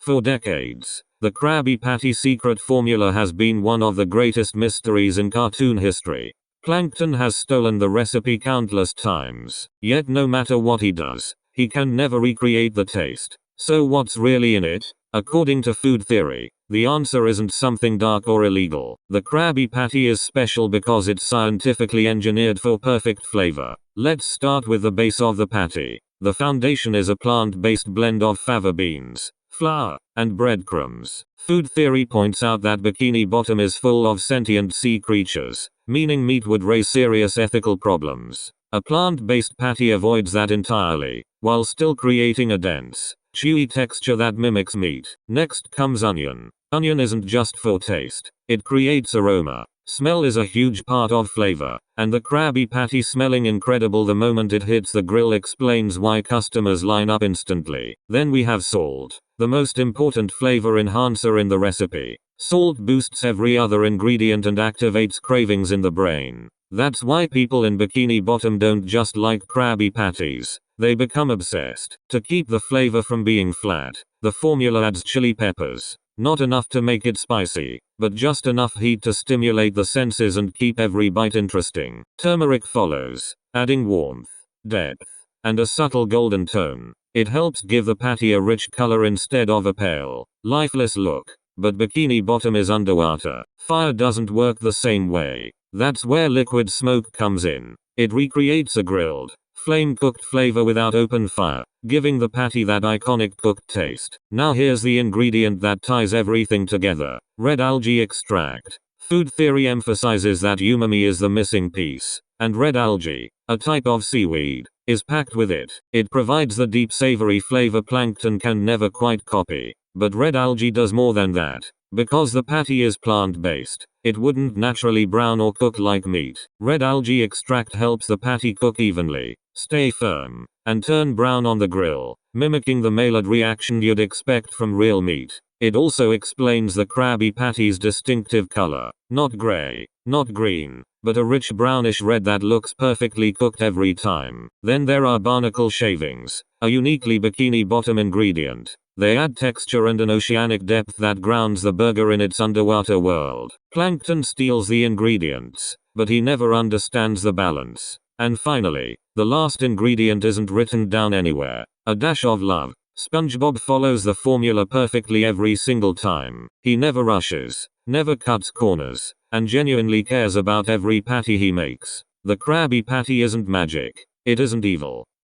For decades, the Krabby Patty secret formula has been one of the greatest mysteries in cartoon history. Plankton has stolen the recipe countless times, yet no matter what he does, he can never recreate the taste. So what's really in it? According to food theory, the answer isn't something dark or illegal. The Krabby Patty is special because it's scientifically engineered for perfect flavor. Let's start with the base of the patty. The foundation is a plant-based blend of fava beans, flour, and breadcrumbs. Food theory points out that Bikini Bottom is full of sentient sea creatures, meaning meat would raise serious ethical problems. A plant-based patty avoids that entirely, while still creating a dense, chewy texture that mimics meat. Next comes onion. Onion isn't just for taste, it creates aroma. Smell is a huge part of flavor, and the Krabby Patty smelling incredible the moment it hits the grill explains why customers line up instantly. Then we have salt, the most important flavor enhancer in the recipe. Salt boosts every other ingredient and activates cravings in the brain. That's why people in Bikini Bottom don't just like Krabby Patties, they become obsessed. To keep the flavor from being flat, the formula adds chili peppers. Not enough to make it spicy, but just enough heat to stimulate the senses and keep every bite interesting. Turmeric follows, adding warmth, depth, and a subtle golden tone. It helps give the patty a rich color instead of a pale, lifeless look. But Bikini Bottom is underwater. Fire doesn't work the same way. That's where liquid smoke comes in. It recreates a grilled, flame-cooked flavor without open fire, giving the patty that iconic cooked taste. Now here's the ingredient that ties everything together. Red algae extract. Food theory emphasizes that umami is the missing piece, and red algae, a type of seaweed, is packed with it. It provides the deep savory flavor plankton can never quite copy. But red algae does more than that. Because the patty is plant-based, it wouldn't naturally brown or cook like meat. Red algae extract helps the patty cook evenly, stay firm, and turn brown on the grill, mimicking the Maillard reaction you'd expect from real meat. It also explains the Krabby Patty's distinctive color. Not gray, not green, but a rich brownish red that looks perfectly cooked every time. Then there are barnacle shavings, a uniquely Bikini Bottom ingredient. They add texture and an oceanic depth that grounds the burger in its underwater world. Plankton steals the ingredients, but he never understands the balance. And finally, the last ingredient isn't written down anywhere. A dash of love. SpongeBob follows the formula perfectly every single time. He never rushes, never cuts corners, and genuinely cares about every patty he makes. The Krabby Patty isn't magic. It isn't evil.